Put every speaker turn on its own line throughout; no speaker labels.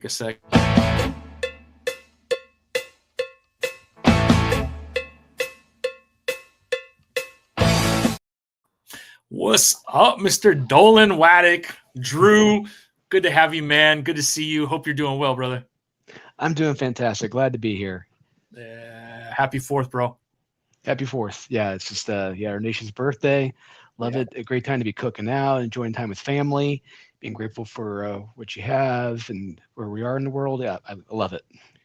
a sec. What's up, Mr. Dolan, Waddick, Drew? Good to have you, man. Good to see you. Hope you're doing well, brother.
I'm doing fantastic. Glad to be here.
Happy 4th, bro.
Happy 4th. Yeah, it's just our nation's birthday. Love it. A great time to be cooking out, enjoying time with family, being grateful for what you have and where we are in the world. Yeah, I love it.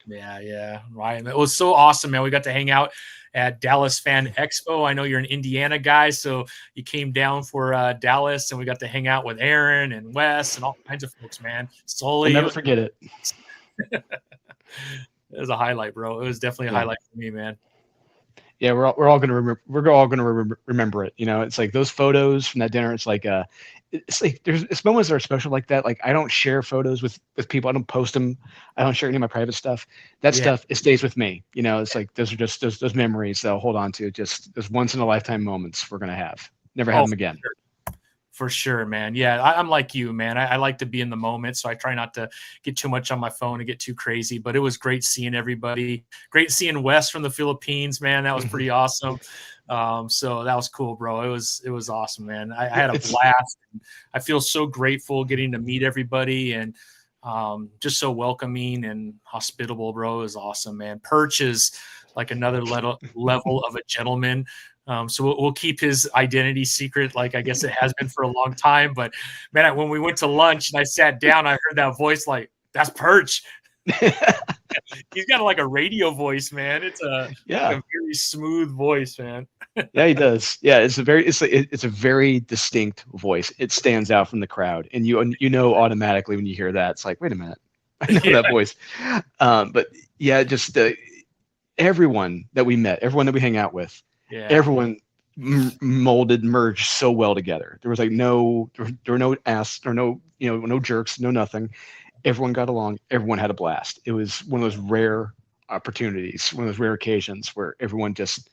Yeah. Ryan, it was so awesome, man. We got to hang out at Dallas Fan Expo. I know you're an Indiana guy, so you came down for Dallas, and we got to hang out with Aaron and Wes and all kinds of folks, man. Sully.
I'll never forget it.
It was a highlight, bro. It was definitely a highlight for me, man.
Yeah, we're all gonna remember. We're all gonna remember it. You know, it's like those photos from that dinner. It's like there's moments that are special like that. Like I don't share photos with people. I don't post them. I don't share any of my private stuff. That stuff, it stays with me. You know, it's like those are just those memories that I'll hold on to. Just those once in a lifetime moments we're gonna have. Never have them again.
Sure. For sure, man. Yeah, I'm like you, man. I like to be in the moment, so I try not to get too much on my phone and get too crazy. But it was great seeing everybody. Great seeing Wes from the Philippines, man. That was pretty awesome. So that was cool, bro. It was awesome, man. I had a blast. I feel so grateful getting to meet everybody and just so welcoming and hospitable, bro. It was awesome, man. Perch is like another level of a gentleman. So we'll keep his identity secret, like I guess it has been for a long time. But man, when we went to lunch and I sat down, I heard that voice like, "That's Perch." He's got like a radio voice, man. It's a very smooth voice, man.
Yeah, he does. Yeah, it's a very distinct voice. It stands out from the crowd, and you know automatically when you hear that. It's like, wait a minute, I know that voice. But yeah, just everyone that we met, everyone that we hang out with. Yeah. Everyone merged so well together. There was like there were no asks or no jerks, no nothing. Everyone got along. Everyone had a blast. It was one of those rare opportunities, one of those rare occasions where everyone just.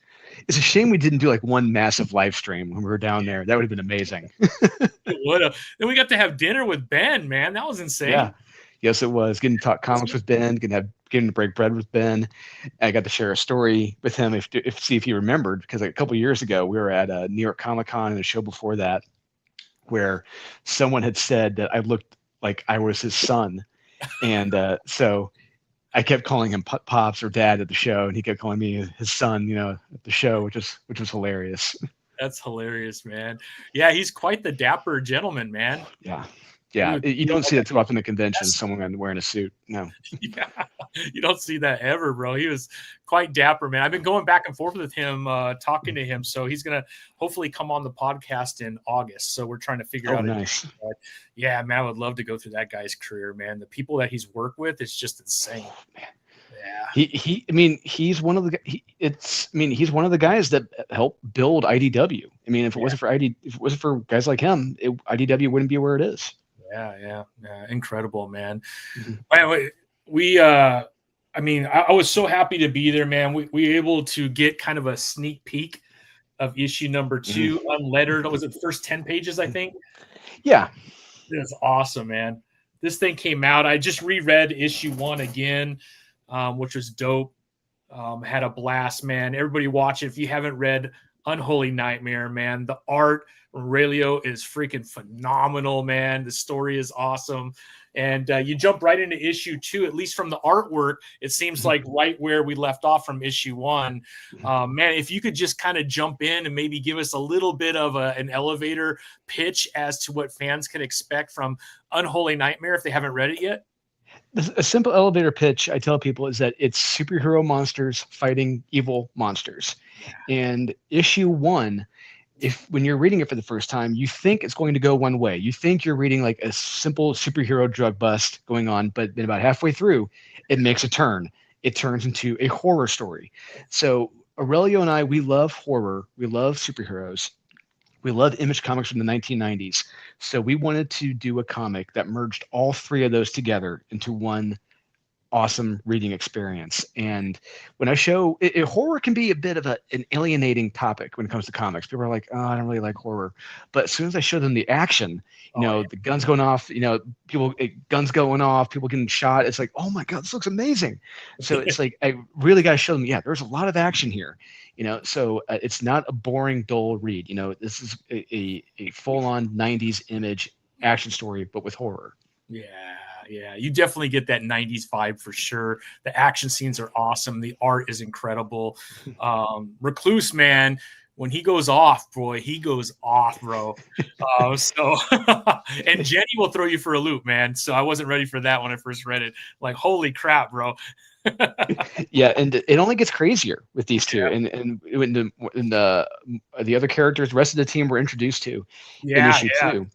It's a shame we didn't do like one massive live stream when we were down there. That would have been amazing.
It would have. Then we got to have dinner with Ben, man. That was insane.
Yeah. Yes, it was. Getting to talk comics with Ben, getting to break bread with Ben. I got to share a story with him see if he remembered, because like a couple of years ago we were at New York Comic Con and a show before that where someone had said that I looked like I was his son, and so I kept calling him Pops or Dad at the show, and he kept calling me his son, at the show, which was hilarious.
That's hilarious, man. Yeah, he's quite the dapper gentleman, man.
Yeah, you don't see that too often in conventions, someone wearing a suit. No.
Yeah, you don't see that ever, bro. He was quite dapper, man. I've been going back and forth with him, talking to him. So he's going to hopefully come on the podcast in August. So we're trying to figure out.
Nice.
Yeah, man, I would love to go through that guy's career, man. The people that he's worked with, it's just insane.
Man. Yeah. He's one of he's one of the guys that helped build IDW. I mean, if it wasn't for guys like him, IDW wouldn't be where it is.
Yeah. Incredible, man. I was so happy to be there, man. We were able to get kind of a sneak peek of issue number 2, unlettered. Was it the first 10 pages, I think?
Yeah.
That's awesome, man. This thing came out. I just reread issue 1 again, which was dope. Had a blast, man. Everybody watch it. If you haven't read Unholy Nightmare, man, the art Aurelio is freaking phenomenal, man. The story is awesome. And you jump right into issue 2, at least from the artwork. It seems like right where we left off from issue 1. Man, if you could just kind of jump in and maybe give us a little bit of an elevator pitch as to what fans can expect from Unholy Nightmare if they haven't read it yet.
A simple elevator pitch I tell people is that it's superhero monsters fighting evil monsters. And issue 1, when you're reading it for the first time, you think it's going to go one way. You think you're reading like a simple superhero drug bust going on, but then about halfway through, it makes a turn. It turns into a horror story. So Aurelio and I, we love horror. We love superheroes. We love Image Comics from the 1990s. So we wanted to do a comic that merged all 3 of those together into one awesome reading experience. And when I show horror can be a bit of an alienating topic when it comes to comics. People are like, oh, I don't really like horror. But as soon as I show them the action, the guns going off, guns going off, people getting shot, it's like, oh my God, this looks amazing. So it's like, I really got to show them, there's a lot of action here, so it's not a boring, dull read. This is a full-on 90s image action story, but with horror.
Yeah, you definitely get that 90s vibe for sure. The action scenes are awesome. The art is incredible. Recluse, man, when he goes off, boy, he goes off, bro. And Jenny will throw you for a loop, man. So I wasn't ready for that when I first read it. Like, holy crap, bro.
Yeah, and it only gets crazier with these two, and when the other characters, the rest of the team were introduced to in issue 2.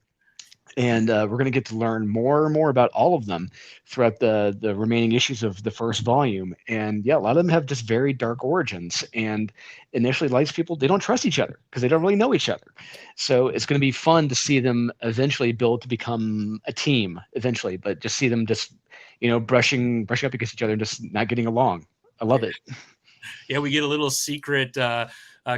And we're going to get to learn more and more about all of them throughout the remaining issues of the first volume. And a lot of them have just very dark origins. And initially, like people, they don't trust each other because they don't really know each other. So it's going to be fun to see them eventually build to become a team eventually, but just see them just, brushing up against each other and just not getting along. I love it.
Yeah, we get a little secret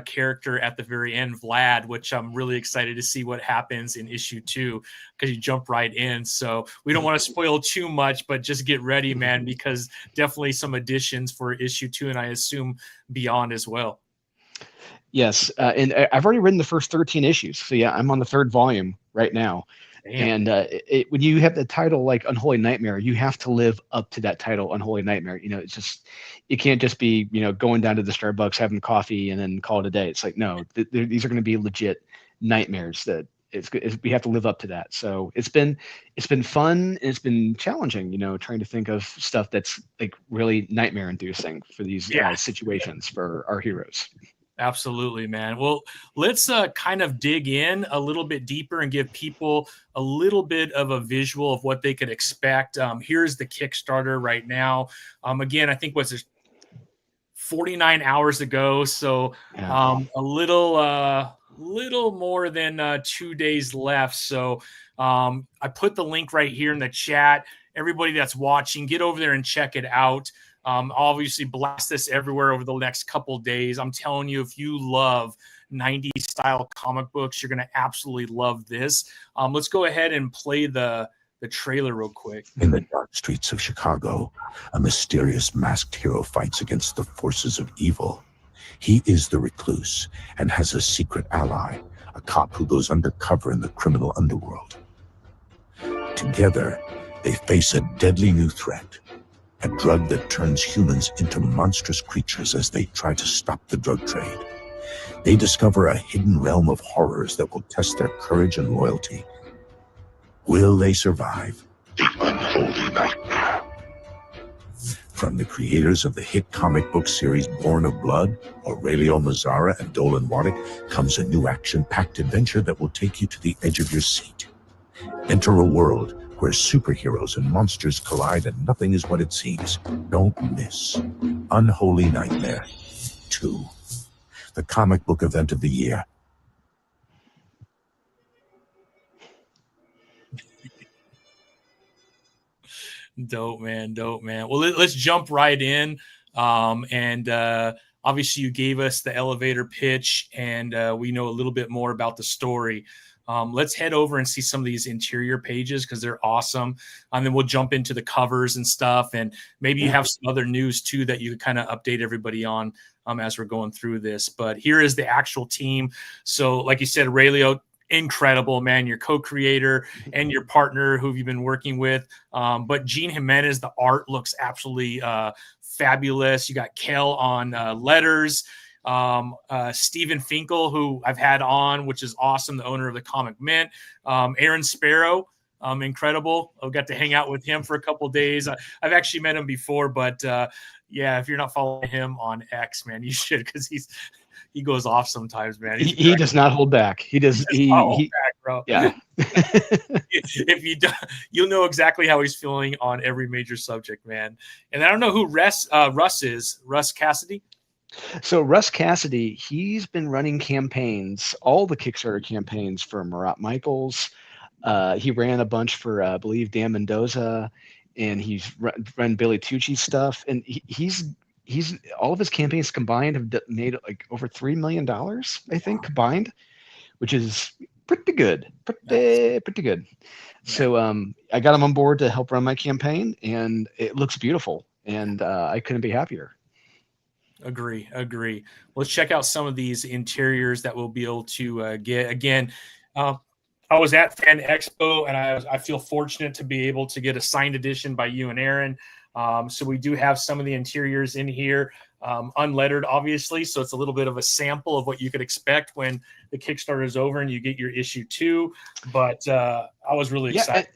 character at the very end, Vlad, which I'm really excited to see what happens in issue 2 because you jump right in. So we don't want to spoil too much, but just get ready, man, because definitely some additions for issue 2, and I assume beyond as well.
Yes, and I've already written the first 13 issues. So I'm on the 3rd volume right now. Damn. And when you have the title like Unholy Nightmare, you have to live up to that title, Unholy Nightmare. It's just, it can't just be, going down to the Starbucks, having coffee and then call it a day. It's like, no, these are going to be legit nightmares that we have to live up to that. So it's been fun. And it's been challenging, trying to think of stuff that's like really nightmare inducing for these situations for our heroes.
Absolutely, man. Well, let's kind of dig in a little bit deeper and give people a little bit of a visual of what they could expect. Here's the Kickstarter right now. Again, I think was 49 hours ago, so a little more than 2 days left. So I put the link right here in the chat. Everybody that's watching, get over there and check it out. Obviously blast this everywhere over the next couple days. I'm telling you, if you love 90s style comic books, you're going to absolutely love this. Let's go ahead and play the trailer real quick.
In the dark streets of Chicago, a mysterious masked hero fights against the forces of evil. He is the Recluse and has a secret ally, a cop who goes undercover in the criminal underworld. Together, they face a deadly new threat. A drug that turns humans into monstrous creatures as they try to stop the drug trade. They discover a hidden realm of horrors that will test their courage and loyalty. Will they survive? The Unholy Nightmare. From the creators of the hit comic book series Born of Blood, Aurelio Mazzara and Dolan Waddick, comes a new action-packed adventure that will take you to the edge of your seat. Enter a world where superheroes and monsters collide and nothing is what it seems. Don't miss Unholy Nightmare 2, the comic book event of the year.
Dope, man. Well, let's jump right in. Obviously you gave us the elevator pitch, and we know a little bit more about the story. Let's head over and see some of these interior pages because they're awesome. And then we'll jump into the covers and stuff. And maybe you have some other news too that you kind of update everybody on as we're going through this. But here is the actual team. So like you said, Aurelio, incredible, man. Your co-creator and your partner who you've been working with. But Gene Jimenez, the art looks absolutely fabulous. You got Kel on letters. Stephen Finkel, who I've had on, which is awesome, the owner of the Comic Mint. Aaron Sparrow, incredible. I got to hang out with him for a couple of days. I've actually met him before, but if you're not following him on X, man, you should, because he goes off sometimes, man.
He does not hold back. He does. Hold back, bro. Yeah.
If you do, you'll know exactly how he's feeling on every major subject, man. And I don't know who Russ is. Russ Cassidy.
So Russ Cassidy, he's been running campaigns, all the Kickstarter campaigns for Marat Michaels. He ran a bunch for, I believe, Dan Mendoza, and he's run Billy Tucci's stuff, and he's all of his campaigns combined have made like over $3 million, I think, combined, which is pretty good, pretty good. So I got him on board to help run my campaign, and it looks beautiful, and I couldn't be happier.
Agree. Let's check out some of these interiors that we'll be able to get. Again, I was at Fan Expo, and I feel fortunate to be able to get a signed edition by you and Aaron. So we do have some of the interiors in here, unlettered, obviously. So it's a little bit of a sample of what you could expect when the Kickstarter is over and you get your issue 2. But I was really excited.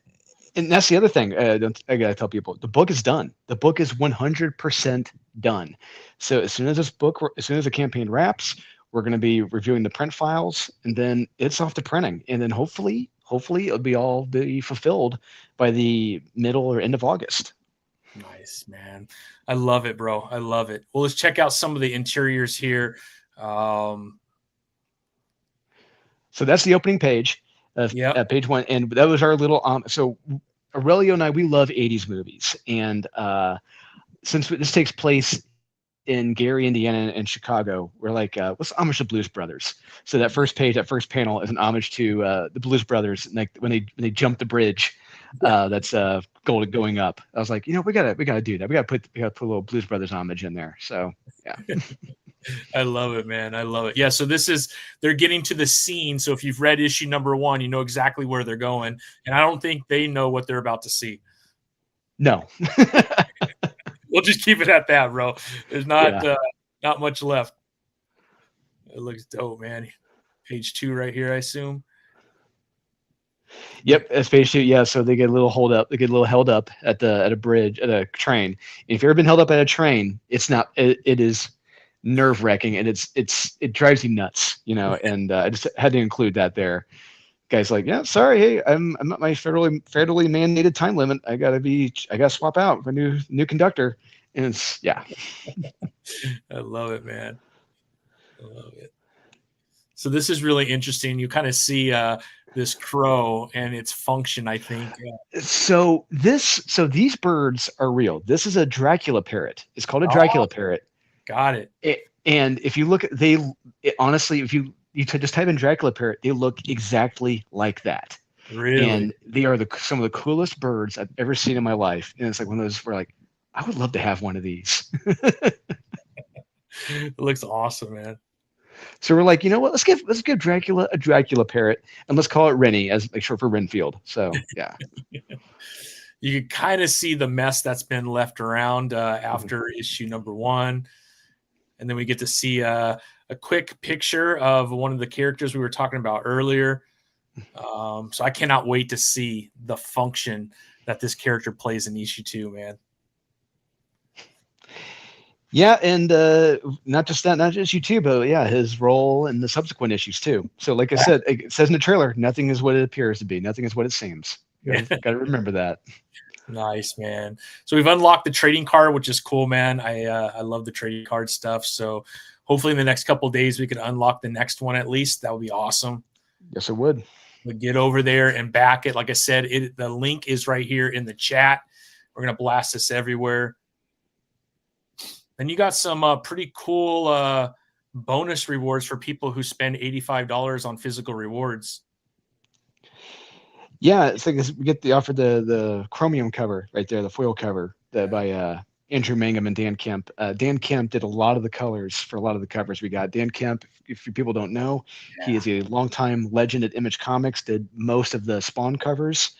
And that's the other thing. I gotta tell people, the book is done. The book is 100% done. So as soon as the campaign wraps, we're going to be reviewing the print files, and then it's off to printing. And then hopefully it'll be fulfilled by the middle or end of August.
Nice, man. I love it, bro. I love it. Well, let's check out some of the interiors here. So
that's the opening page. Page 1, and that was our little so Aurelio and I, we love 80s movies, and since this takes place in Gary, Indiana, and Chicago, we're like, what's homage to Blues Brothers? So that first panel is an homage to the Blues Brothers, like when they jump the bridge that's going up. I was like, we gotta do that. We gotta put a little Blues Brothers homage in there. So yeah.
I love it, man. I love it. Yeah. So they're getting to the scene. So if you've read issue number 1, you know exactly where they're going. And I don't think they know what they're about to see.
No.
We'll just keep it at that, bro. There's not much left. It looks dope, man. Page 2 right here, I assume.
Yep, that's page 2. Yeah, so they get a little held up at a bridge, at a train. And if you've ever been held up at a train, it is nerve-wracking, and it drives you nuts, and I just had to include that there. Guy's like, yeah, sorry, hey, I'm at my federally mandated time limit. I gotta swap out for new conductor. And it's
I love it, man. I love it. So this is really interesting. You kind of see this crow and its function, I think.
So these birds are real. This is a Dracula parrot. It's called a Dracula parrot.
Got it.
And if you look, honestly, if you just type in Dracula parrot, they look exactly like that.
Really?
And they are some of the coolest birds I've ever seen in my life. And it's like one of those where like, I would love to have one of these.
It looks awesome, man.
So we're like, you know what? Let's give Dracula a Dracula parrot, and let's call it Rennie, as like short for Renfield. So yeah.
You can kind of see the mess that's been left around after issue number 1. And then we get to see a quick picture of one of the characters we were talking about earlier. So I cannot wait to see the function that this character plays in issue 2, man.
Yeah, and not just issue 2, but yeah, his role in the subsequent issues too. So like I said, it says in the trailer, nothing is what it appears to be. Nothing is what it seems. Got to remember that.
Nice, man. So we've unlocked the trading card, which is cool, man. I love the trading card stuff. So hopefully in the next couple of days we can unlock the next one at least. That would be awesome.
Yes, it would.
We'll get over there and back it. Like I said, the link is right here in the chat. We're gonna blast this everywhere. And you got some pretty cool bonus rewards for people who spend $85 on physical rewards.
Yeah, it's like we get the chromium cover right there, the foil cover by Andrew Mangum and Dan Kemp. Dan Kemp did a lot of the colors for a lot of the covers we got. Dan Kemp, if people don't know, he is a longtime legend at Image Comics, did most of the Spawn covers.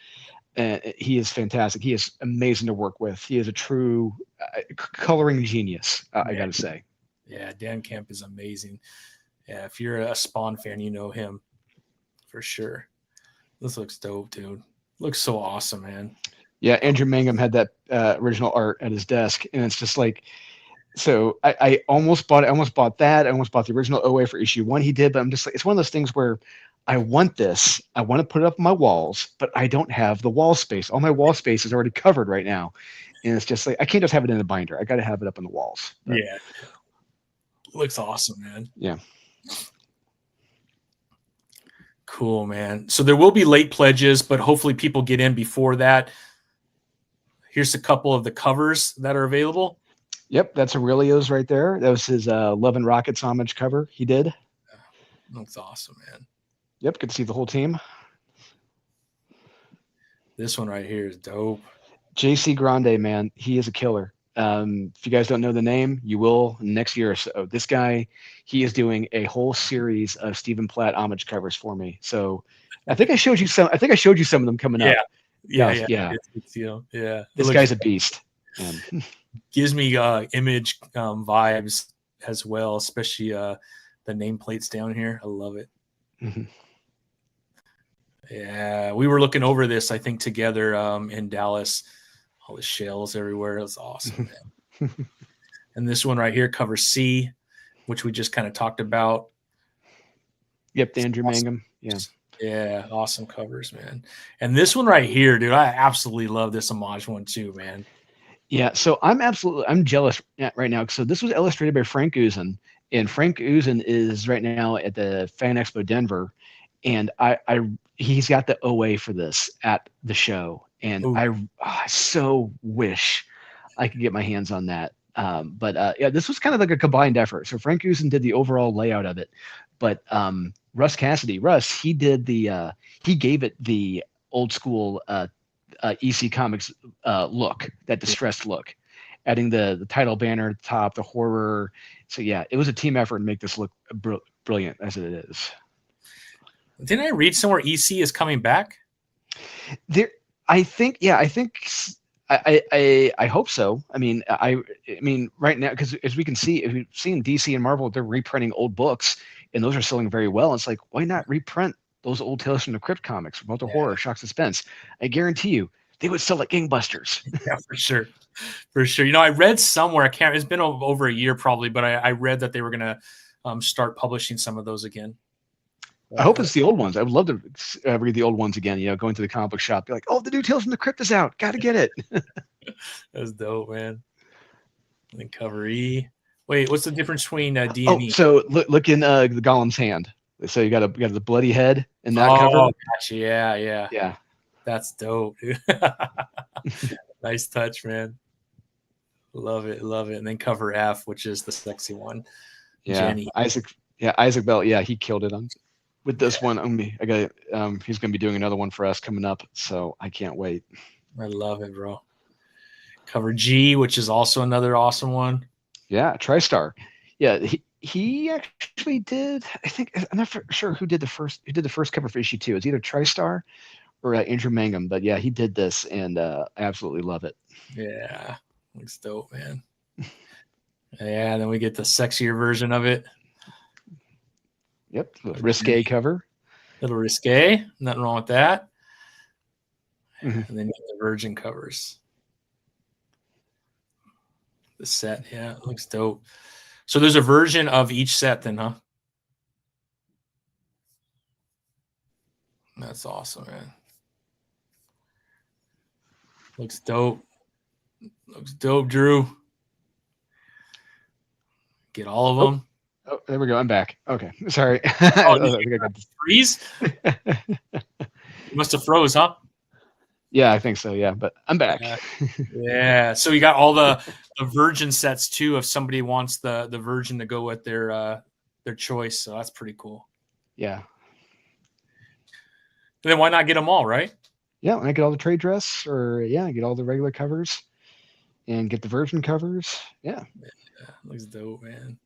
He is fantastic. He is amazing to work with. He is a true coloring genius, I got to say.
Yeah, Dan Kemp is amazing. Yeah, if you're a Spawn fan, you know him for sure. This looks dope, dude. Looks so awesome, man.
Yeah, Andrew Mangum had that original art at his desk, and it's just like, so I almost bought it. I almost bought that. I almost bought the original OA for issue 1 he did, but I'm just like, it's one of those things where I want this. I want to put it up on my walls, but I don't have the wall space. All my wall space is already covered right now. And it's just like, I can't just have it in a binder. I got to have it up on the walls. But,
yeah. Looks awesome, man.
Yeah.
Cool, man. So there will be late pledges, but hopefully people get in before that. Here's a couple of the covers that are available.
Yep, that's Aurelio's right there. That was his Love and Rockets homage cover he did.
Looks awesome, man.
Yep, good to see the whole team.
This one right here is dope.
JC Grande, man, he is a killer. If you guys don't know the name, you will next year or so. This guy, he is doing a whole series of Stephen Platt homage covers for me. So I think I showed you some. I think I showed you some of them coming up.
Yeah. It's,
This guy's a beast.
Gives me image vibes as well, especially the nameplates down here. I love it.
Mm-hmm.
Yeah, we were looking over this, I think, together in Dallas. All the shells everywhere. It was awesome, man. And this one right here covers C, which we just kind of talked about.
Yep, the Andrew
awesome.
Mangum.
Yeah, awesome covers, man. And this one right here, dude, I absolutely love this homage one too, man.
Yeah, so I'm jealous right now. So this was illustrated by Frank Usen, and Frank Usen is right now at the Fan Expo Denver, and he's got the OA for this at the show, and I so wish I could get my hands on that. But this was kind of like a combined effort. So Frank Usen did the overall layout of it, but Russ Cassidy, he did he gave it the old school EC Comics look, that distressed look, adding the title banner at the top, the horror. So yeah, it was a team effort to make this look brilliant as it is.
Didn't I read somewhere EC is coming back?
I hope so. I mean, right now, because as we can see, if we've seen DC and Marvel, they're reprinting old books, and those are selling very well. It's like, why not reprint those old Tales from the Crypt comics about the horror, shock, suspense? I guarantee you, they would sell like gangbusters.
Yeah, for sure. You know, I read somewhere, it's been over a year probably, but I read that they were going to start publishing some of those again.
I hope it's the old ones. I would love to read the old ones again. You know, going to the comic book shop, be like, "Oh, the new Tales from the Crypt is out. Got to get it."
That's dope, man. And then cover E. Wait, what's the difference between D
and
E?
So look in the Golem's hand. So you got the bloody head in that cover.
Oh, gotcha. Yeah. That's dope, dude. Nice touch, man. Love it. And then cover F, which is the sexy one.
Yeah,
Jenny.
Isaac Bell. Yeah, he killed it on. With this one, he's gonna be doing another one for us coming up, so I can't wait.
I love it, bro. Cover G, which is also another awesome one.
Yeah, TriStar. Yeah, he actually did. I think I'm not sure who did the first cover for issue 2. It's either TriStar or Andrew Mangum, but yeah, he did this, and I absolutely love it.
Yeah, looks dope, man. Yeah, and then we get the sexier version of it.
Yep, risque cover.
Little risque, nothing wrong with that.
Mm-hmm.
And then you get the Virgin covers. The set, yeah, it looks dope. So there's a version of each set then, huh? That's awesome, man. Looks dope. Drew. Get all of them.
Oh, there we go. I'm back. Okay. Sorry.
Freeze? You must have froze, huh?
Yeah, I think so. Yeah, but I'm back.
Yeah. So you got all the Virgin sets too. If somebody wants the Virgin to go with their choice, so that's pretty cool.
Yeah.
And then why not get them all, right?
Yeah, I get all the trade dress, or get all the regular covers, and get the Virgin covers. Yeah.
Looks dope, man.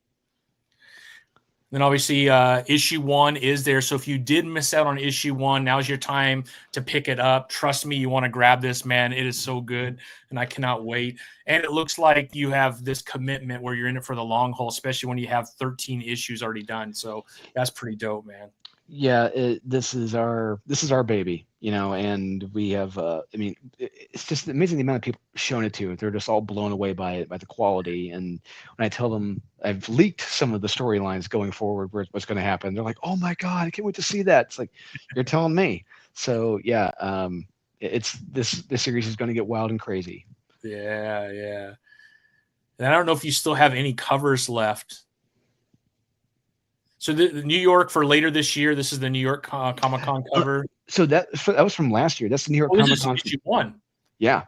Then obviously issue 1 is there. So if you did miss out on issue 1, now's your time to pick it up. Trust me, you want to grab this, man. It is so good, and I cannot wait. And it looks like you have this commitment where you're in it for the long haul, especially when you have 13 issues already done. So that's pretty dope, man.
Yeah, this is our baby, and we have. It's just amazing the amount of people showing it to. They're just all blown away by it, by the quality. And when I tell them I've leaked some of the storylines going forward, what's going to happen, they're like, "Oh my god, I can't wait to see that." It's like you're telling me. So yeah, it's this series is going to get wild and crazy.
Yeah. And I don't know if you still have any covers left. So the New York for later this year. This is the New York Comic-Con cover.
So that was from last year. That's the New York Comic-Con.
Issue 1.
Yeah.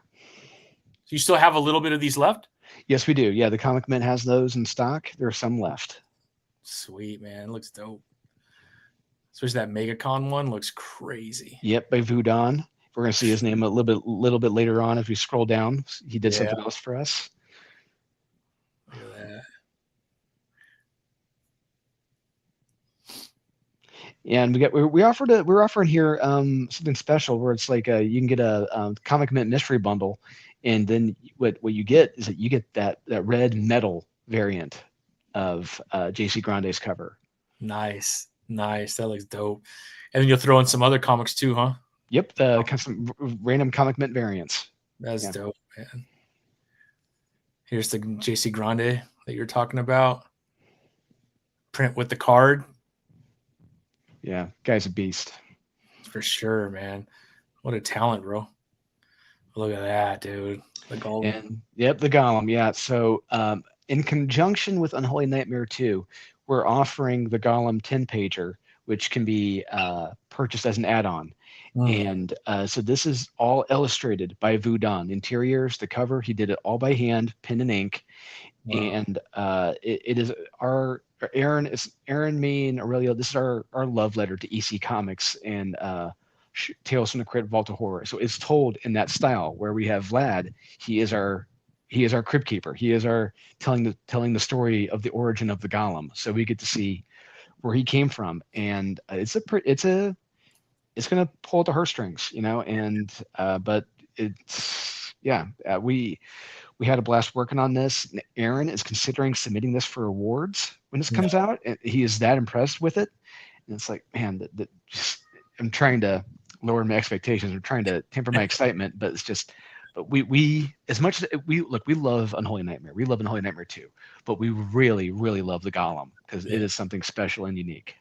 Do you still have a little bit of these left?
Yes, we do. Yeah, the Comic Mint has those in stock. There are some left.
Sweet, man. It looks dope. Especially that MegaCon one looks crazy.
Yep, by Vodon. We're gonna see his name a little bit later on if we scroll down. He did something else for us.
Look at that.
And we're offering here something special where it's like you can get a Comic Mint mystery bundle, and then what you get is that you get that red metal variant of JC Grande's cover.
Nice. That looks dope. And then you'll throw in some other comics too, huh?
Yep, some random Comic Mint variants.
That's dope, man. Here's the JC Grande that you're talking about. Print with the card.
Yeah, guy's a beast.
For sure, man. What a talent, bro. Look at that, dude. The golem.
And yep, the golem. Yeah. So in conjunction with Unholy Nightmare 2, we're offering the golem 10-pager, which can be purchased as an add-on. And so this is all illustrated by Vodon. Interiors, the cover, he did it all by hand, pen and ink. Wow. And it is Aaron, me, and Aurelio. This is our love letter to EC Comics and Tales from the Crypt, Vault of Horror. So it's told in that style where we have Vlad. He is our crypt keeper. He is our telling the story of the origin of the golem. So we get to see where he came from, and it's going to pull at the heartstrings, you know. And but it's we had a blast working on this. Aaron is considering submitting this for awards when this comes out. And he is that impressed with it. And it's like, man, I'm trying to lower my expectations. I'm trying to temper my excitement, but it's just, but we as much as we love Unholy Nightmare. We love Unholy Nightmare 2, but we really, really love the Golem because it is something special and unique.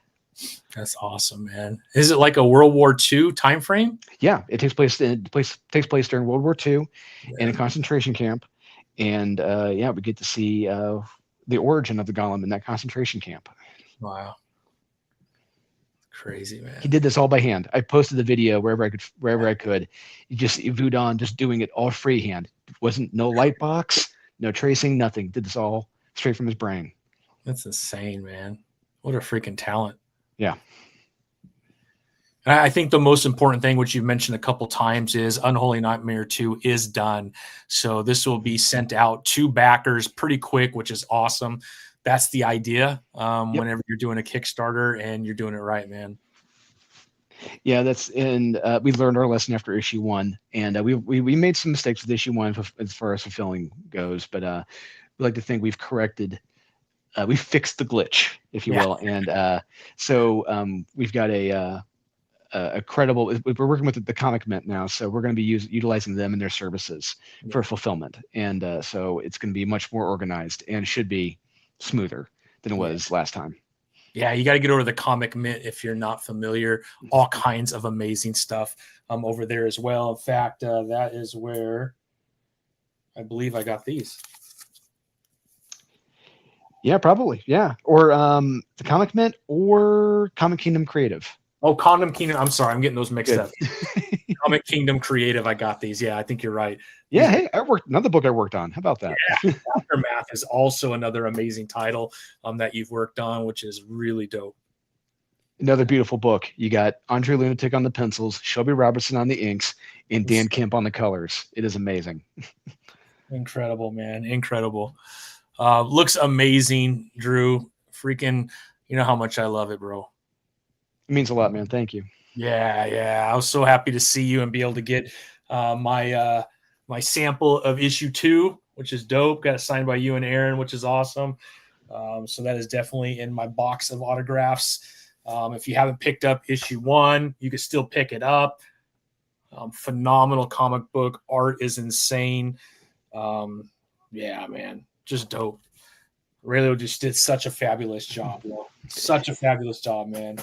That's awesome, man. Is it like a World War II time frame?
Yeah, it takes place during World War II in a concentration camp. And we get to see the origin of the golem in that concentration camp.
Wow. Crazy, man.
He did this all by hand. I posted the video wherever I could. You just see Vodon just doing it all freehand. Wasn't no light box, no tracing, nothing. Did this all straight from his brain.
That's insane, man. What a freaking talent.
Yeah.
I think the most important thing, which you've mentioned a couple times, is Unholy Nightmare 2 is done. So this will be sent out to backers pretty quick, which is awesome. That's the idea whenever you're doing a Kickstarter and you're doing it right, man.
Yeah, we learned our lesson after issue 1, and we made some mistakes with issue 1 as far as fulfilling goes, but we like to think we've corrected. We fixed the glitch, if you will, and so we've got a credible. We're working with the Comic Mint now, so we're going to be utilizing them and their services for fulfillment, and so it's going to be much more organized and should be smoother than it was last time.
Yeah, you got to get over to the Comic Mint if you're not familiar. All kinds of amazing stuff over there as well. In fact, that is where I believe I got these.
Yeah, probably. Yeah, or the Comic Mint or Comic Kingdom Creative.
Oh, Condom Kingdom. I'm sorry, I'm getting those mixed up. Comic Kingdom Creative. I got these. Yeah, I think you're right.
Yeah, hey, another book I worked on. How about that?
Yeah, Aftermath is also another amazing title that you've worked on, which is really dope.
Another beautiful book. You got Andre Lunatic on the pencils, Shelby Robertson on the inks, and Dan Kemp on the colors. It is amazing.
Incredible, man. Incredible. Looks amazing, Drew. Freaking, you know how much I love it, bro.
It means a lot, man. Thank you.
Yeah. I was so happy to see you and be able to get my sample of issue 2, which is dope. Got it signed by you and Aaron, which is awesome. So that is definitely in my box of autographs. If you haven't picked up issue 1, you can still pick it up. Phenomenal comic book. Art is insane. Yeah, man. Just dope. Aurelio just did such a fabulous job, bro. Such a fabulous job, man.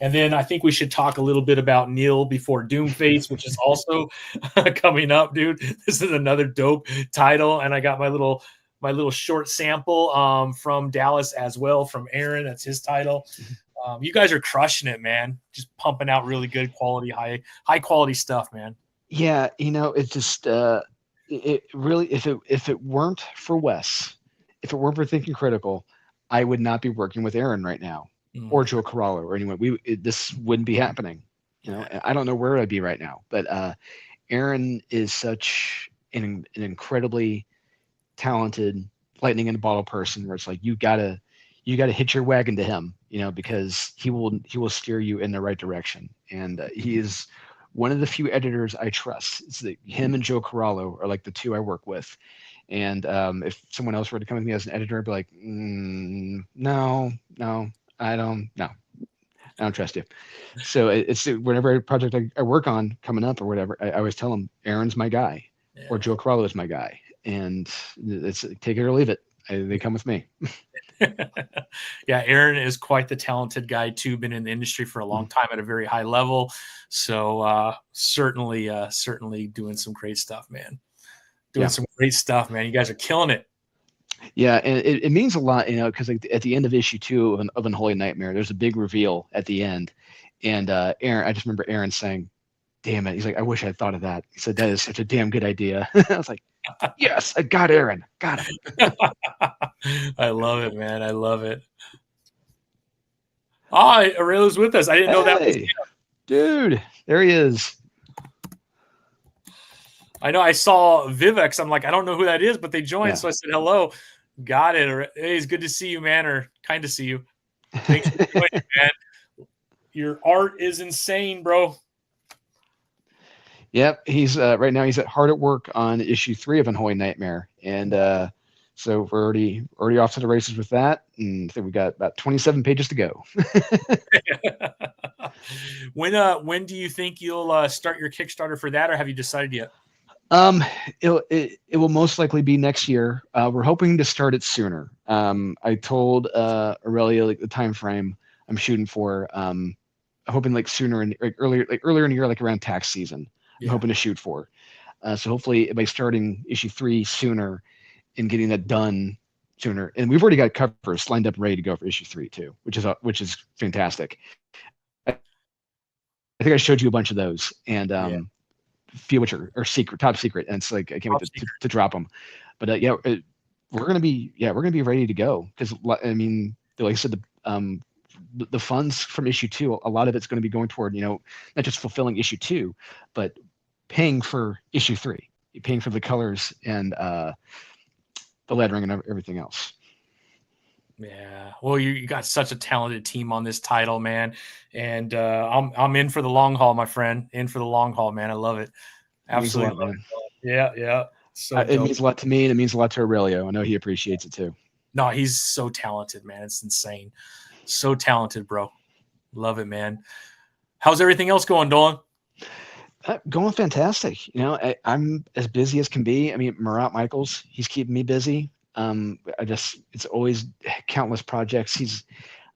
And then I think we should talk a little bit about Kneel Before Doomface, which is also coming up, dude. This is another dope title, and I got my little short sample from Dallas as well from Aaron. That's his title. You guys are crushing it, man. Just pumping out really good quality, high quality stuff, man.
Yeah, it's just it really, if it weren't for Wes, if it weren't for Thinking Critical, I would not be working with Aaron right now, or Joe Corallo, or anyone. This wouldn't be happening. You know, I don't know where I'd be right now, but Aaron is such an incredibly talented lightning in a bottle person, where it's like you gotta hitch your wagon to him, you know, because he will steer you in the right direction. And he is one of the few editors I trust. It's him and Joe Corallo are like the two I work with. And if someone else were to come with me as an editor, I'd be like, no, I don't trust you. So it's whenever a project I work on coming up or whatever, I always tell them Aaron's my guy, or Joe Corallo is my guy, and it's take it or leave it. They come with me.
Yeah, Aaron is quite the talented guy too. Been in the industry for a long time at a very high level. So certainly doing some great stuff, man. Some great stuff, man. You guys are killing it.
Yeah, and it means a lot, you know, because like at the end of issue 2 of Unholy Nightmare, there's a big reveal at the end, and Aaron, I just remember Aaron saying, "Damn it!" He's like, "I wish I'd thought of that." He said, "That is such a damn good idea." I was like, "Yes, I got Aaron, got him."
I love it, man. I love it. Oh, Aurelio's with us. I didn't know that was him.
Dude, there he is.
I know I saw Vivex. I'm like, I don't know who that is, but they joined. So I said, hello. Got it. Hey, it's good to see you, man, or kind to see you. Thanks for joining, man. Your art is insane, bro.
Yep. He's right now he's hard at work on issue 3 of Unholy Nightmare. And so we're already off to the races with that. And I think we got about 27 pages to go.
When do you think you'll start your Kickstarter for that, or have you decided yet?
It will most likely be next year. We're hoping to start it sooner. I told Aurelio like the time frame I'm shooting for. I'm hoping like sooner and earlier in the year, like around tax season. I'm hoping to shoot for. So hopefully by starting issue 3 sooner and getting that done sooner. And we've already got covers lined up ready to go for issue 3 too, which is fantastic. I think I showed you a bunch of those, and few which are top secret, and it's like I can't wait to drop them. But we're gonna be ready to go, because I mean, like I said, the funds from issue 2, a lot of it's going to be going toward, you know, not just fulfilling issue 2, but paying for issue 3, paying for the colors and the lettering and everything else.
Yeah, well, you got such a talented team on this title, man, and I'm in for the long haul, my friend. In for the long haul, man. I love it. Absolutely, love it. Yeah. So
it means a lot to me, and it means a lot to Aurelio. I know he appreciates it too.
No, he's so talented, man. It's insane. So talented, bro. Love it, man. How's everything else going, Dolan?
Going fantastic. You know, I'm as busy as can be. I mean, Murat Michaels, he's keeping me busy. It's always countless projects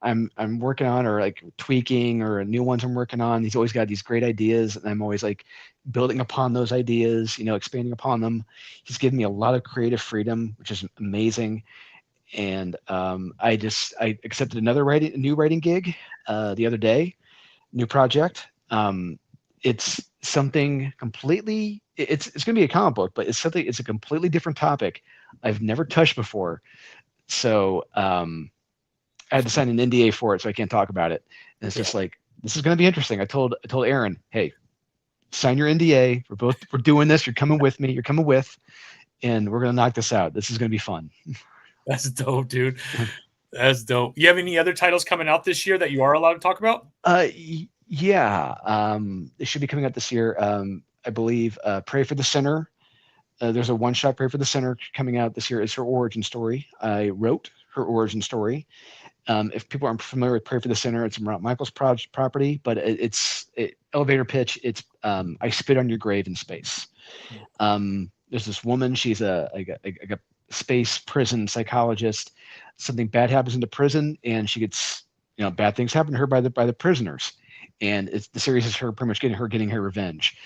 I'm working on, or like tweaking, or new ones I'm working on. He's always got these great ideas, and I'm always like building upon those ideas, you know, expanding upon them. He's given me a lot of creative freedom, which is amazing. And I accepted another new writing gig the other day, new project. It's something completely, it's going to be a comic book, but it's a completely different topic I've never touched before. So I had to sign an NDA for it, so I can't talk about it. And it's just like, this is going to be interesting. I told Aaron, hey, sign your NDA. We're doing this. You're coming with me. And we're going to knock this out. This is going to be fun.
That's dope, dude. That's dope. You have any other titles coming out this year that you are allowed to talk about?
Yeah. It should be coming out this year. I believe Pray for the Sinner. There's a one-shot Pray for the Sinner coming out this year. It's her origin story. I wrote her origin story. If people aren't familiar with Pray for the Sinner, it's Murat Michaels' property, but it's elevator pitch. It's I spit on your grave in space. There's this woman. She's a space prison psychologist. Something bad happens in the prison, and she gets, you know, bad things happen to her by the prisoners. And the series is her pretty much getting her revenge.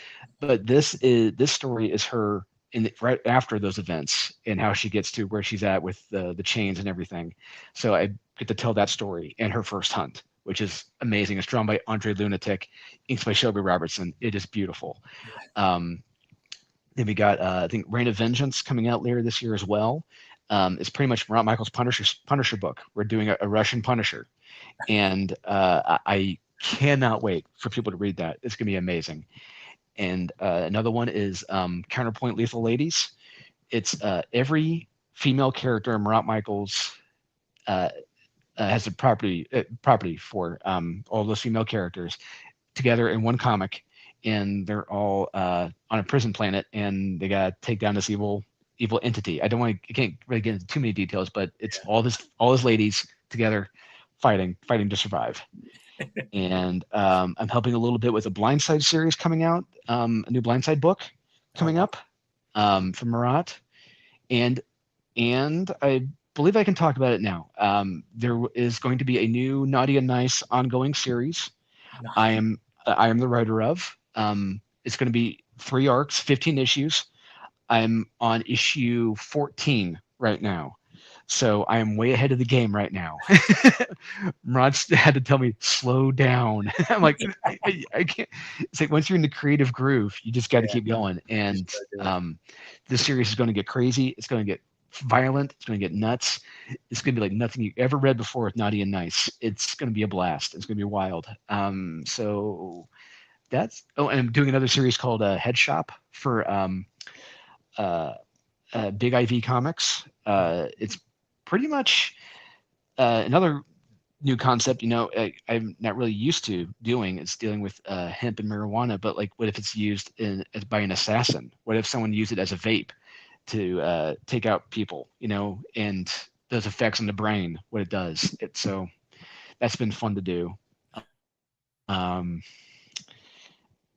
But this story is her right after those events, and how she gets to where she's at with the chains and everything. So I get to tell that story and her first hunt, which is amazing. It's drawn by Andre Lunatic, inks by Shelby Robertson. It is beautiful. Then we got I think Reign of Vengeance coming out later this year as well. It's pretty much Murat Michael's Punisher book. We're doing a Russian Punisher, and I cannot wait for people to read that. It's gonna be amazing. And another one is Counterpoint Lethal Ladies. It's every female character in Murat Michael's has a property for all those female characters together in one comic, and they're all on a prison planet, and they gotta take down this evil entity. I can't really get into too many details, but it's all these ladies together fighting to survive. And I'm helping a little bit with a Blindside series coming out, a new Blindside book coming up from Murat, and I believe I can talk about it now. There is going to be a new Naughty and Nice ongoing series. I am the writer of. It's going to be 3 arcs, 15 issues. I'm on issue 14 right now. So I am way ahead of the game right now. Rod had to tell me, slow down. I'm like, I can't. It's like once you're in the creative groove, you just got to keep going. And this series is going to get crazy. It's going to get violent. It's going to get nuts. It's going to be like nothing you ever read before with Naughty and Nice. It's going to be a blast. It's going to be wild. So that's, and I'm doing another series called Head Shop for Big IV Comics. It's pretty much another new concept, I'm not really used to doing. It's dealing with hemp and marijuana, but like, what if it's used by an assassin? What if someone used it as a vape to take out people, and those effects on the brain, what it does. So that's been fun to do. I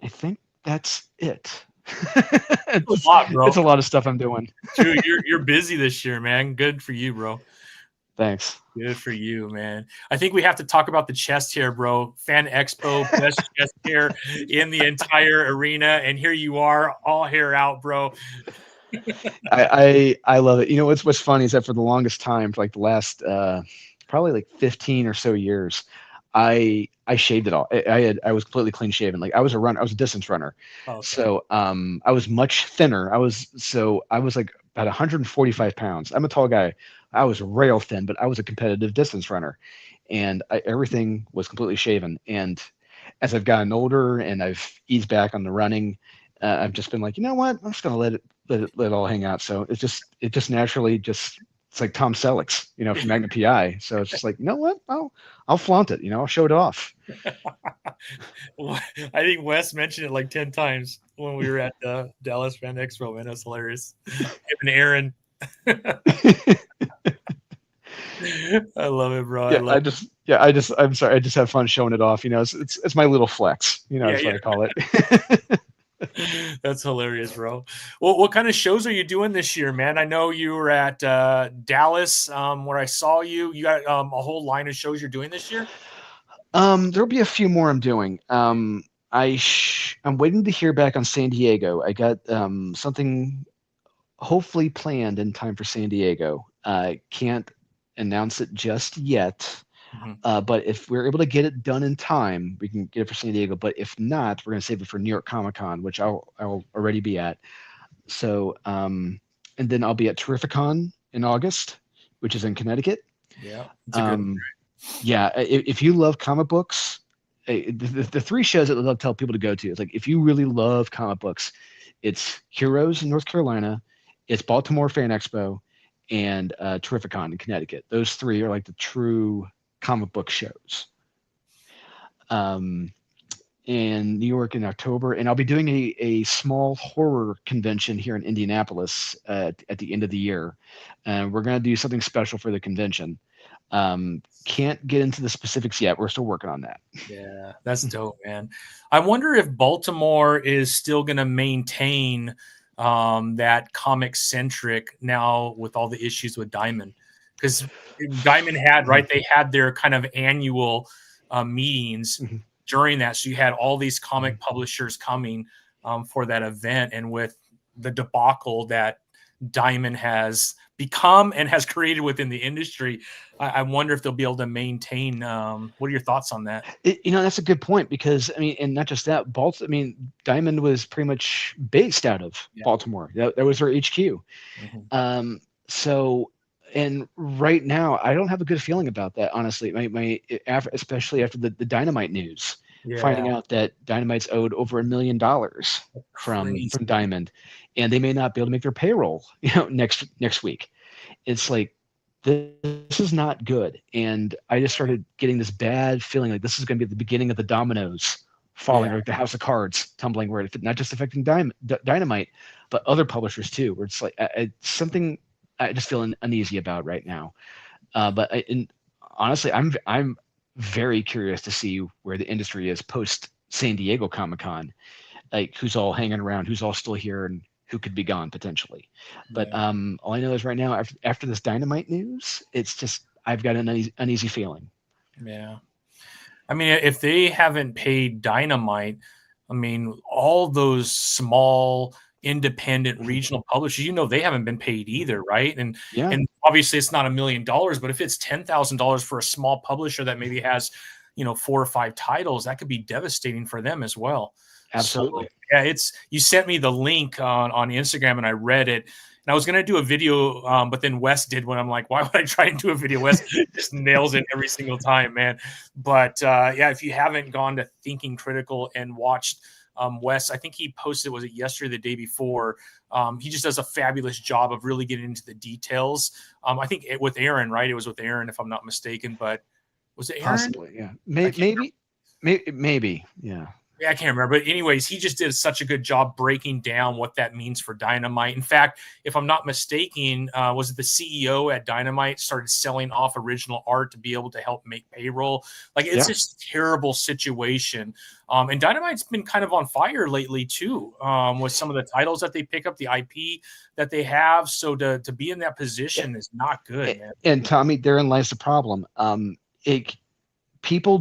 think that's it. It's
a lot, bro.
It's a lot of stuff I'm doing.
Dude, you're busy this year, man. Good for you, bro.
Thanks.
Good for you, man. I think we have to talk about the chest hair, bro. Fan Expo, best chest hair in the entire arena, and here you are, all hair out, bro.
I love it. What's funny is that for the longest time, for like the last probably like 15 or so years, I shaved it all. I was completely clean shaven. Like I was a distance runner. Okay. So I was much thinner. I was like about 145 pounds. I'm a tall guy. I was rail thin, but I was a competitive distance runner, and everything was completely shaven. And as I've gotten older and I've eased back on the running, I've just been like, you know what? I'm just gonna let it all hang out. So it just naturally it's like Tom Selleck's, from Magnum PI. So it's just like, you know what? I'll flaunt it. I'll show it off.
Well, I think Wes mentioned it like 10 times when we were at Dallas Fan Expo, man. That's hilarious. Him and Aaron. I love it, bro.
I'm sorry. I just have fun showing it off. It's my little flex. That's what I call it.
That's hilarious, bro. Well, what kind of shows are you doing this year, man? I know you were at Dallas, where I saw you. You got a whole line of shows you're doing this year?
There'll be a few more I'm doing. I'm waiting to hear back on San Diego. I got something hopefully planned in time for San Diego. I can't announce it just yet. Mm-hmm. But if we're able to get it done in time, we can get it for San Diego. But if not, we're going to save it for New York Comic Con, which I'll already be at. So, and then I'll be at Terrificon in August, which is in Connecticut.
Yeah.
Yeah. If you love comic books, the 3 shows that I'll tell people to go to, it's like, if you really love comic books, it's Heroes in North Carolina, it's Baltimore Fan Expo, and Terrificon in Connecticut. Those 3 are like the true comic book shows. In New York in October, and I'll be doing a small horror convention here in Indianapolis at the end of the year. And we're going to do something special for the convention. Can't get into the specifics yet. We're still working on that.
Yeah, that's dope, man. I wonder if Baltimore is still going to maintain that comic centric now with all the issues with Diamond, because Diamond had, right, they had their kind of annual meetings during that. So you had all these comic publishers coming for that event. And with the debacle that Diamond has become and has created within the industry. I wonder if they'll be able to maintain. What are your thoughts on that?
That's a good point, because I mean, and not just that, Diamond was pretty much based out of Baltimore. That was their HQ. So, and right now, I don't have a good feeling about that, honestly. Especially after the Dynamite news, finding out that Dynamite's owed over $1 million from Diamond, and they may not be able to make their payroll, next week. It's like, this is not good. And I just started getting this bad feeling like this is going to be the beginning of the dominoes falling, like the house of cards tumbling, where not just affecting Dynamite, but other publishers too, where it's like something I just feel uneasy about right now. But honestly, I'm very curious to see where the industry is post San Diego Comic-Con, like who's all hanging around, who's all still here, and who could be gone potentially. But all I know is right now, after this Dynamite news, it's just, I've got an uneasy feeling.
Yeah. I mean, if they haven't paid Dynamite, I mean, all those small independent regional publishers, they haven't been paid either, right? And obviously it's not $1 million, but if it's $10,000 for a small publisher that maybe has 4 or 5 titles, that could be devastating for them as well.
Absolutely.
So, yeah, you sent me the link on Instagram, and I read it. And I was going to do a video, but then Wes did one. I'm like, why would I try and do a video? Wes just nails it every single time, man. But if you haven't gone to Thinking Critical and watched Wes, I think he posted, was it yesterday, the day before? He just does a fabulous job of really getting into the details. I think with Aaron, right? It was with Aaron, if I'm not mistaken. But was it Aaron?
Possibly, yeah. Maybe, yeah.
Yeah, I can't remember. But anyways, he just did such a good job breaking down what that means for Dynamite. In fact, if I'm not mistaken, was it the CEO at Dynamite started selling off original art to be able to help make payroll? Like, it's just a terrible situation. And Dynamite's been kind of on fire lately too, with some of the titles that they pick up, the IP that they have. So to be in that position is not good, man.
And Tommy, therein lies the problem. A lot of people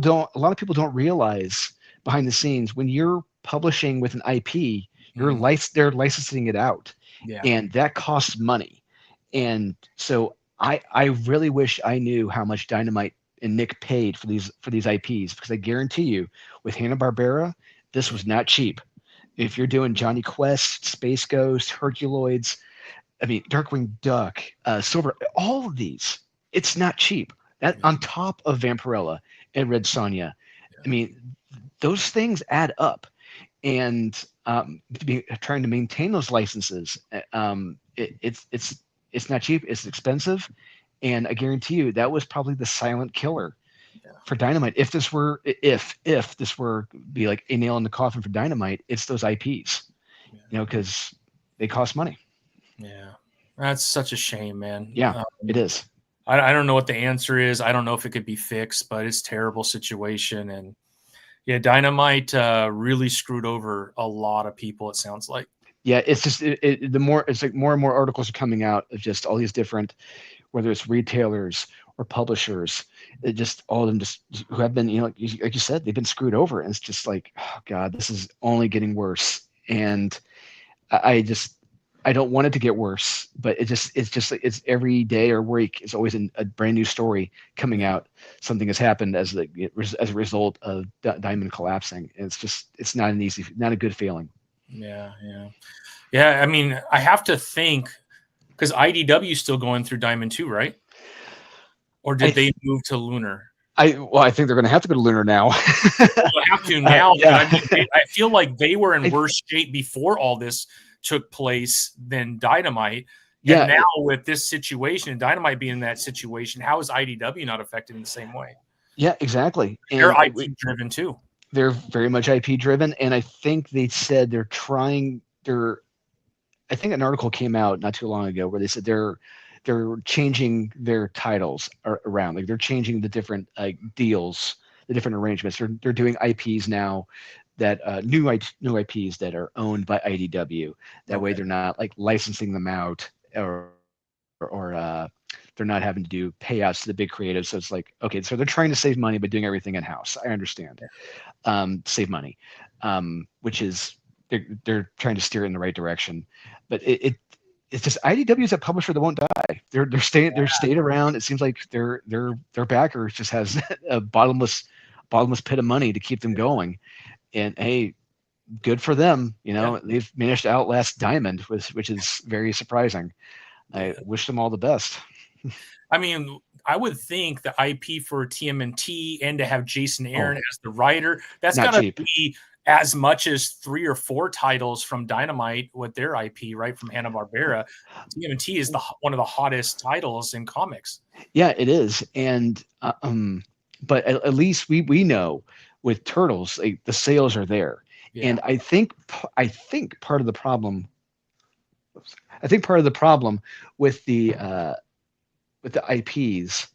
don't realize behind the scenes, when you're publishing with an IP, they're licensing it out, and that costs money. And so I really wish I knew how much Dynamite and Nick paid for these IPs, because I guarantee you, with Hanna-Barbera, this was not cheap. If you're doing Johnny Quest, Space Ghost, Herculoids, I mean Darkwing Duck, Silver, all of these, it's not cheap. That on top of Vampirella and Red Sonja, I mean, those things add up, and trying to maintain those licenses, it's not cheap. It's expensive, and I guarantee you that was probably the silent killer for Dynamite. If this were be like a nail in the coffin for Dynamite, it's those IPs, because they cost money.
Yeah, that's such a shame, man.
Yeah, it is.
I don't know what the answer is. I don't know if it could be fixed, but it's a terrible situation. And yeah, Dynamite really screwed over a lot of people, it sounds like.
Yeah, it's just it's like more and more articles are coming out of just all these different, whether it's retailers or publishers, just all of them who have been, like you said, they've been screwed over. And it's just like, oh God, this is only getting worse. And I don't want it to get worse, but it's every day or week is always a brand new story coming out. Something has happened as a result of Diamond collapsing. And it's not a good feeling.
Yeah. I mean, I have to think, because IDW is still going through Diamond too, right? Or did they move to Lunar?
I think they're going to have to go to Lunar now.
They'll have to now. I feel like they were in worse shape before all this took place than Dynamite. And now with this situation, Dynamite being in that situation, how is IDW not affected in the same way?
Yeah, exactly.
They're IP driven too.
They're very much IP driven, and I think they said I think an article came out not too long ago where they said they're changing their titles around. Like, they're changing the different deals, the different arrangements. They're doing IPs now that new IPs that are owned by IDW. That way they're not like licensing them out or they're not having to do payouts to the big creatives. So it's like, okay, so they're trying to save money by doing everything in house. I understand. Save money, which is they're trying to steer it in the right direction. But it's just IDW is a publisher that won't die. They're staying around. It seems like their backer just has a bottomless pit of money to keep them going. And hey, good for them. They've managed to outlast Diamond, which is very surprising. I wish them all the best.
I mean, I would think the IP for TMNT and to have Jason Aaron as the writer, that's got to be as much as 3 or 4 titles from Dynamite with their IP, right, from Hanna-Barbera. TMNT is one of the hottest titles in comics. Yeah,
it is. And but at least we know with Turtles, the sales are there. Yeah. And I think part of the problem with the IPs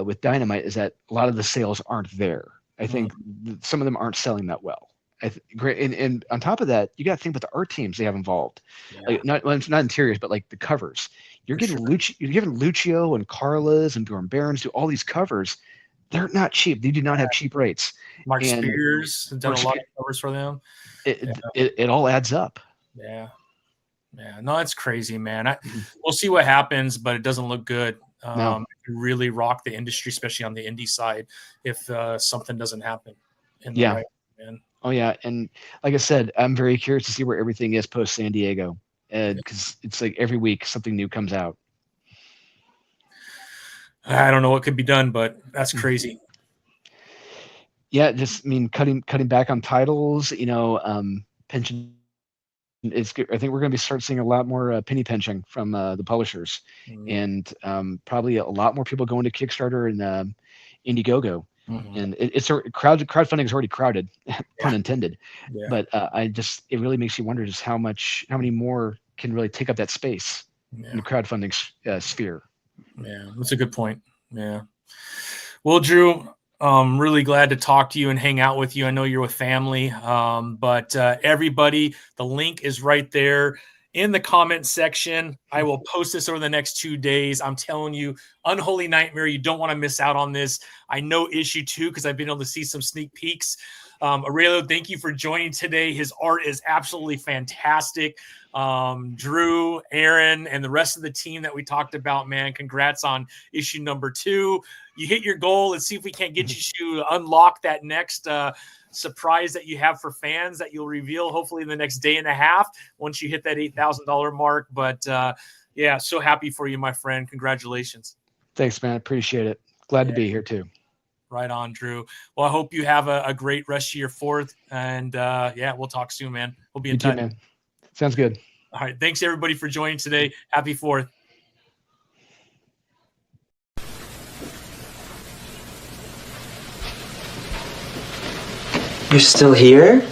with Dynamite is that a lot of the sales aren't there. I think some of them aren't selling that well. Great, and on top of that, you got to think about the art teams they have involved. Yeah. Like not interiors, but like the covers. You're giving Lucio and Carla's and Bjorn Barons do all these covers. They're not cheap. They do not have cheap rates.
Mark Spears has done a lot of covers for them.
It all adds up.
Yeah. No, it's crazy, man. We'll see what happens, but it doesn't look good.
No.
It can really rock the industry, especially on the indie side, if something doesn't happen. Right, man.
Oh yeah, and like I said, I'm very curious to see where everything is post San Diego, because it's like every week something new comes out.
I don't know what could be done, but that's crazy.
Yeah, just cutting back on titles. Pension. It's good. I think we're going to start seeing a lot more penny pinching from the publishers, and probably a lot more people going to Kickstarter and Indiegogo. And it's crowdfunding is already crowded, pun intended. Yeah. But it really makes you wonder just how many more can really take up that space in the crowdfunding sphere.
Yeah, that's a good point. Yeah. Well, Drew, I'm really glad to talk to you and hang out with you. I know you're with family, but everybody, the link is right there in the comment section. I will post this over the next 2 days. I'm telling you, Unholy Nightmare, you don't want to miss out on this. I know issue 2 because I've been able to see some sneak peeks. Aurelio, thank you for joining today. His art is absolutely fantastic. Drew, Aaron, and the rest of the team that we talked about, man, congrats on issue number 2. You hit your goal. Let's see if we can't get you to unlock that next surprise that you have for fans that you'll reveal hopefully in the next day and a half once you hit that $8,000 mark. But yeah, so happy for you, my friend. Congratulations.
Thanks, man. Appreciate it. Glad to be here too.
Right on, Drew. Well, I hope you have a great rest of your 4th. And yeah, we'll talk soon, man. We'll be in touch.
You too, man. Sounds good.
All right. Thanks everybody for joining today. Happy 4th.
You're still here?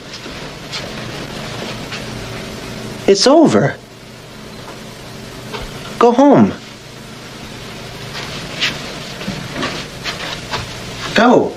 It's over. Go home. Go.